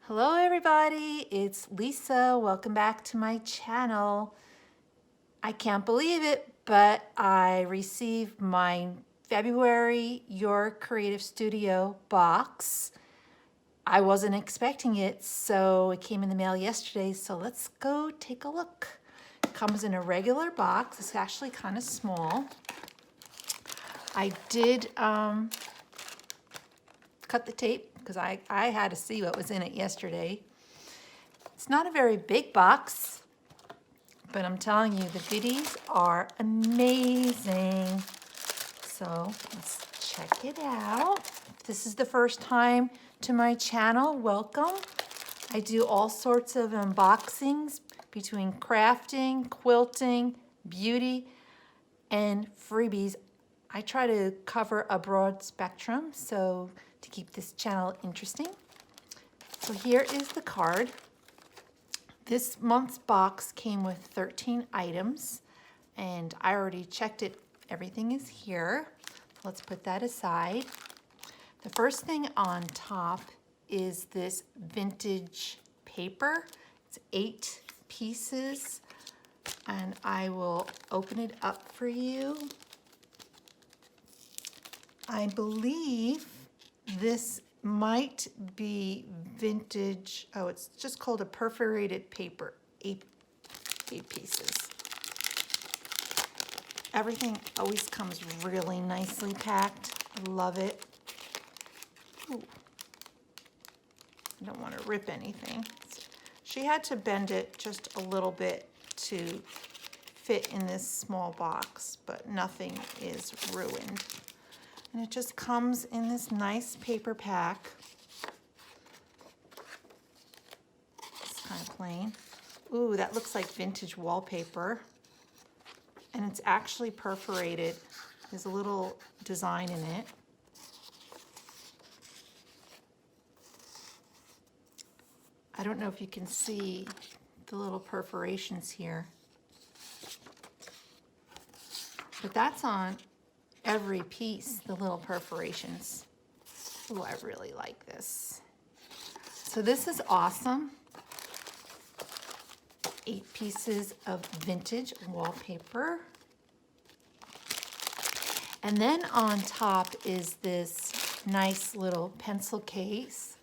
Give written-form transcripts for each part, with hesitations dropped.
Hello everybody, it's Lisa. Welcome back to my channel. I can't believe it, but I received my February Your Creative Studio box. I wasn't expecting it, so it came in the mail yesterday, so let's go take a look. It comes in a regular box. It's actually kind of small. I did cut the tape because I had to see what was in it yesterday. It's not a very big box, but I'm telling you, the goodies are amazing. So let's check it out. If this is the first time to my channel, welcome. I do all sorts of unboxings between crafting, quilting, beauty, and freebies. I try to cover a broad spectrum, so to keep this channel interesting. So here is the card. This month's box came with 13 items, and I already checked it. Everything is here. Let's put that aside. The first thing on top is this vintage paper. It's 8 pieces, and I will open it up for you. I believe this might be vintage. Oh, it's just called a perforated paper. 8 pieces. Everything always comes really nicely packed. I love it. Ooh. I don't want to rip anything. She had to bend it just a little bit to fit in this small box, but nothing is ruined. And it just comes in this nice paper pack. It's kind of plain. Ooh, that looks like vintage wallpaper. And it's actually perforated. There's a little design in it. I don't know if you can see the little perforations here. But that's on every piece, the little perforations. Ooh, I really like this. So this is awesome. 8 pieces of vintage wallpaper. And then on top is this nice little pencil case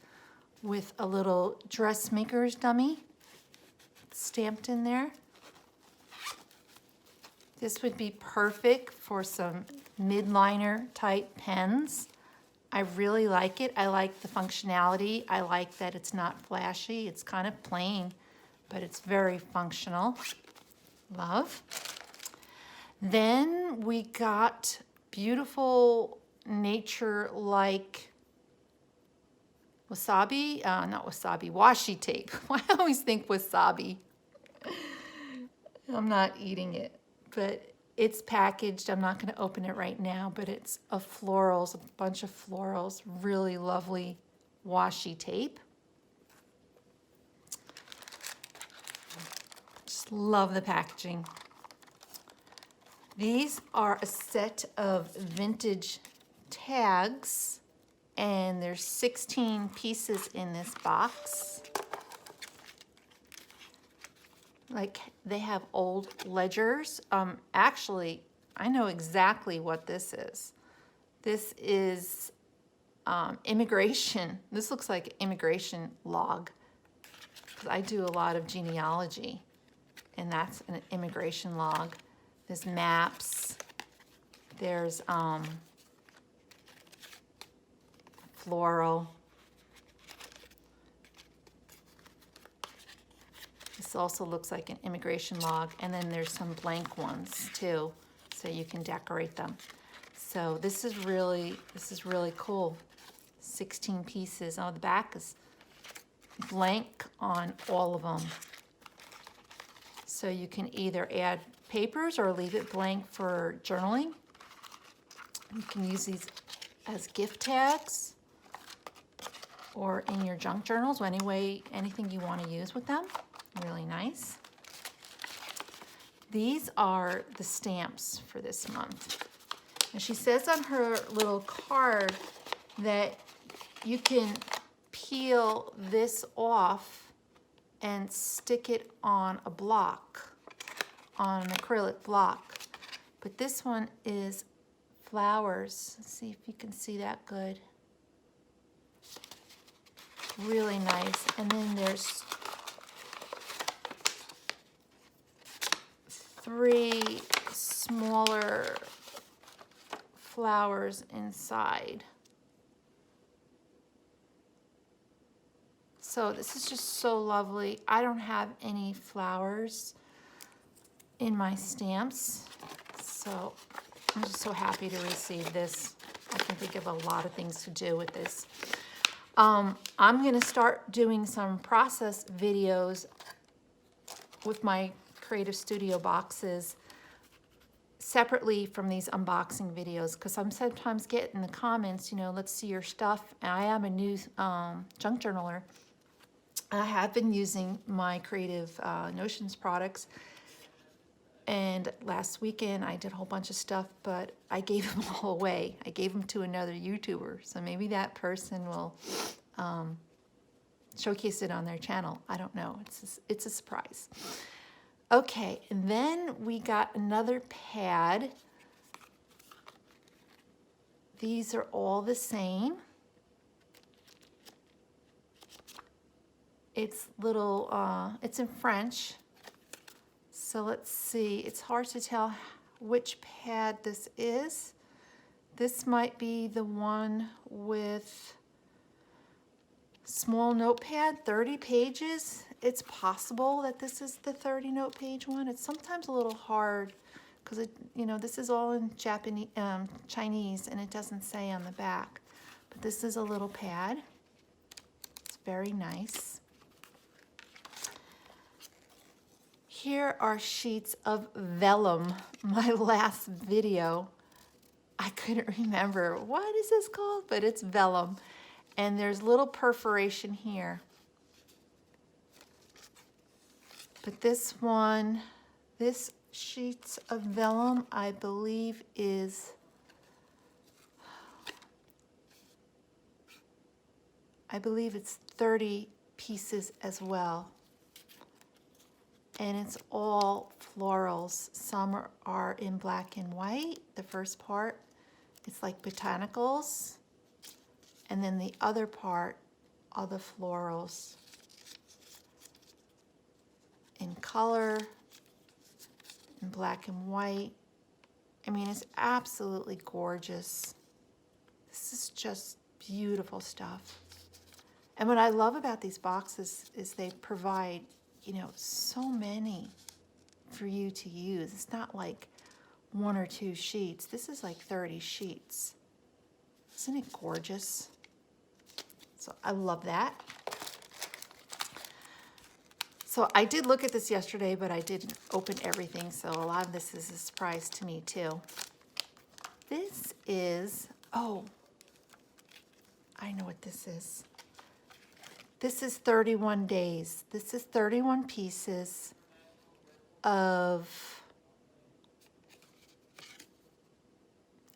with a little dressmaker's dummy stamped in there. This would be perfect for some midliner type pens. I really like it. I like the functionality. I like that it's not flashy. It's kind of plain, but it's very functional. Love. Then we got beautiful nature-like wasabi, not wasabi, washi tape. I always think wasabi. I'm not eating it, but it's packaged. I'm not going to open it right now, but it's a bunch of florals, really lovely washi tape. Just love the packaging. These are a set of vintage tags, and there's 16 pieces in this box. Like, they have old ledgers. Actually, I know exactly what this is. This is immigration. This looks like immigration log. 'Cause I do a lot of genealogy, and that's an immigration log. There's maps. There's floral. This also looks like an immigration log, and then there's some blank ones too, so you can decorate them. So this is really cool. 16 pieces. Oh, the back is blank on all of them. So you can either add papers or leave it blank for journaling. You can use these as gift tags or in your junk journals, anything you want to use with them. Really nice. These are the stamps for this month. And she says on her little card that you can peel this off and stick it on a block, on an acrylic block. But this one is flowers. Let's see if you can see that good. Really nice. And then there's 3 smaller flowers inside. So this is just so lovely. I don't have any flowers in my stamps, so I'm just so happy to receive this. I can think of a lot of things to do with this. I'm going to start doing some process videos with my Creative Studio boxes separately from these unboxing videos, because I'm sometimes getting the comments, you know, let's see your stuff. And I am a new junk journaler. I have been using my Creative Notions products, and last weekend I did a whole bunch of stuff, but I gave them all away. I gave them to another YouTuber, so maybe that person will showcase it on their channel. I don't know. It's a surprise. Okay, and then we got another pad. These are all the same. It's little, it's in French. So let's see, it's hard to tell which pad this is. This might be the one with small notepad, 30 pages. It's possible that this is the 30 note page one. It's sometimes a little hard because it, you know, this is all in Japanese, Chinese, and it doesn't say on the back. But this is a little pad. It's very nice. Here are sheets of vellum. My last video, I couldn't remember what is this called, but it's vellum. And there's little perforation here. But this one, this sheets of vellum, I believe is, it's 30 pieces as well. And it's all florals. Some are in black and white. The first part, it's like botanicals. And then the other part are the florals in color, in black and white. I mean, it's absolutely gorgeous. This is just beautiful stuff. And what I love about these boxes is they provide, you know, so many for you to use. It's not like 1 or 2 sheets. This is like 30 sheets. Isn't it gorgeous? So I love that. So I did look at this yesterday, but I didn't open everything. So a lot of this is a surprise to me too. This is, oh, I know what this is. This is 31 days. This is 31 pieces of,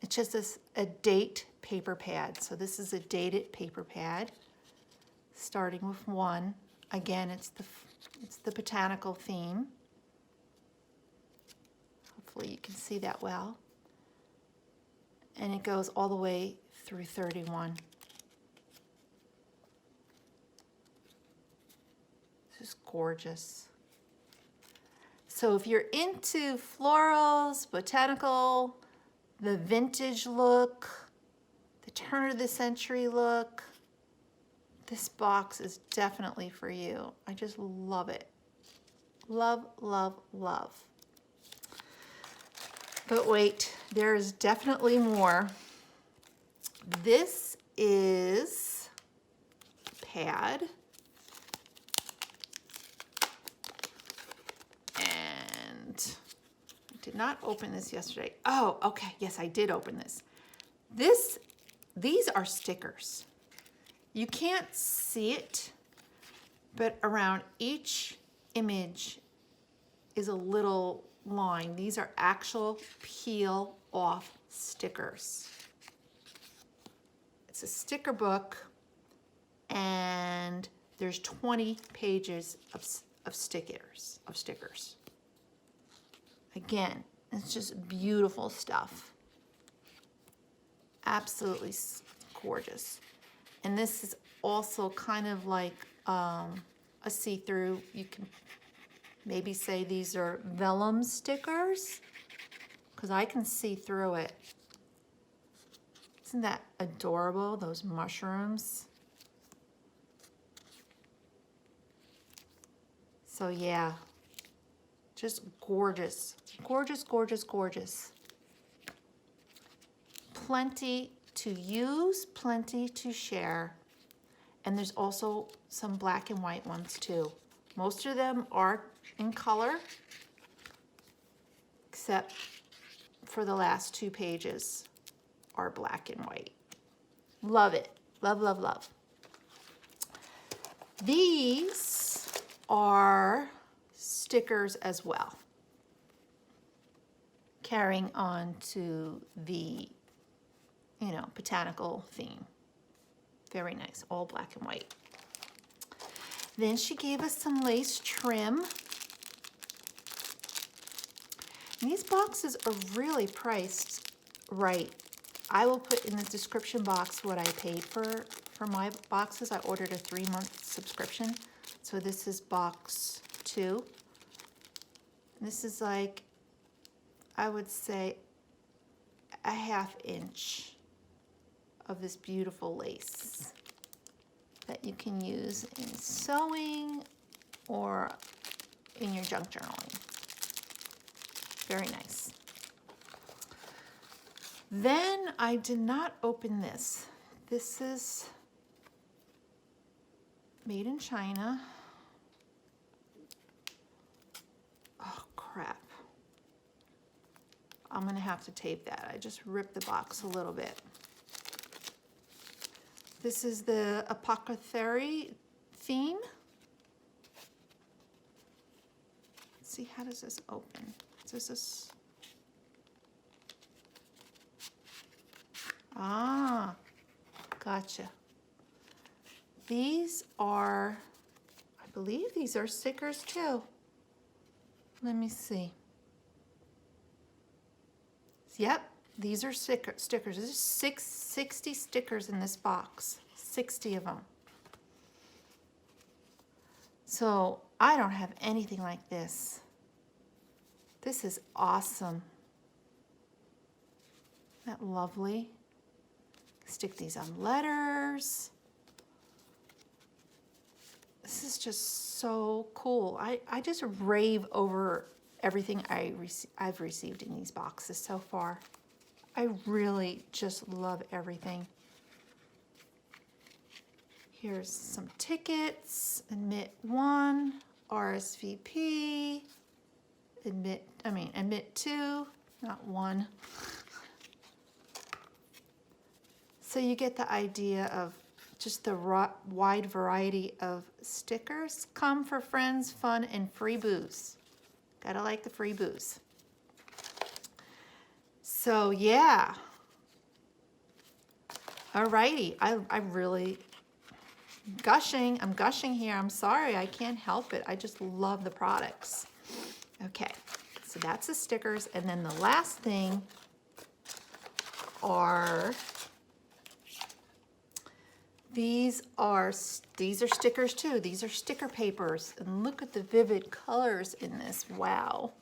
it's just a date paper pad. So this is a dated paper pad, starting with 1. Again, it's the botanical theme. Hopefully you can see that well. And it goes all the way through 31. This is gorgeous. So if you're into florals, botanical, the vintage look, the turn of the century look, this box is definitely for you. I just love it. Love, love, love. But wait, there is definitely more. This is a pad. And I did not open this yesterday. Oh, okay. Yes, I did open this. These are stickers. You can't see it, but around each image is a little line. These are actual peel off stickers. It's a sticker book, and there's 20 pages of stickers. Again, it's just beautiful stuff. Absolutely gorgeous. And this is also kind of like a see-through. You can maybe say these are vellum stickers, because I can see through it. Isn't that adorable, those mushrooms? So yeah, just gorgeous. Gorgeous, gorgeous, gorgeous. Plenty to use, plenty to share. And there's also some black and white ones too. Most of them are in color, except for the last 2 pages are black and white. Love it. Love, love, love. These are stickers as well. Carrying on to the, botanical theme. Very nice, all black and white. Then she gave us some lace trim. And these boxes are really priced right. I will put in the description box what I paid for my boxes. I ordered a 3-month subscription. So this is box 2. This is like, I would say, a 1/2 inch of this beautiful lace that you can use in sewing or in your junk journaling. Very nice. Then I did not open this. This is made in China. Oh, crap. I'm gonna have to tape that. I just ripped the box a little bit. This is the apothecary theme. Let's see, how does this open? Is this? Ah, gotcha. These are, I believe these are stickers too. Let me see. Yep, these are stickers. There's 60 stickers in this box, 60 of them. So I don't have anything like this. This is awesome. Isn't that lovely? Stick these on letters. This is just so cool. I just rave over everything I've received in these boxes so far. I really just love everything. Here's some tickets. Admit 1, RSVP. Admit 2, not 1. So you get the idea of just the wide variety of stickers. Come for friends, fun, and free booze. Gotta like the free booze. So yeah. Alrighty, I really gushing. I'm gushing here. I'm sorry, I can't help it. I just love the products. Okay, so that's the stickers, and then the last thing are these are stickers too. These are sticker papers, and look at the vivid colors in this. Wow.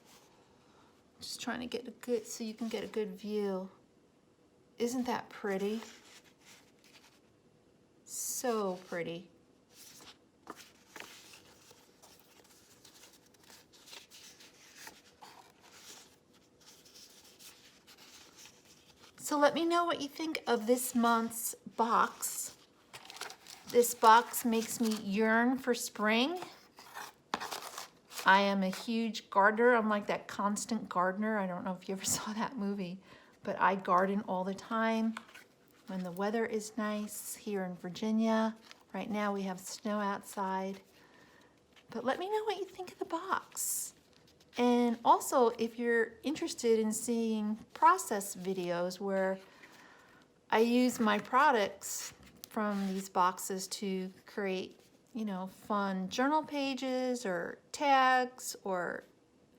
Just trying to get a good, so you can get a good view. Isn't that pretty? So pretty. So let me know what you think of this month's box. This box makes me yearn for spring. I am a huge gardener. I'm like that constant gardener. I don't know if you ever saw that movie, but I garden all the time when the weather is nice here in Virginia. Right now we have snow outside. But let me know what you think of the box. And also, if you're interested in seeing process videos where I use my products from these boxes to create, you know, fun journal pages or tags or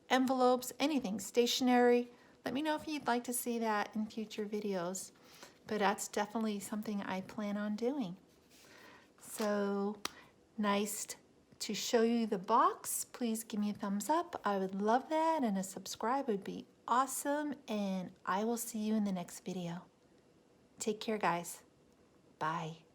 envelopes, anything, stationery. Let me know if you'd like to see that in future videos. But that's definitely something I plan on doing. So nice to show you the box. Please give me a thumbs up. I would love that, and a subscribe would be awesome. And I will see you in the next video. Take care, guys. Bye.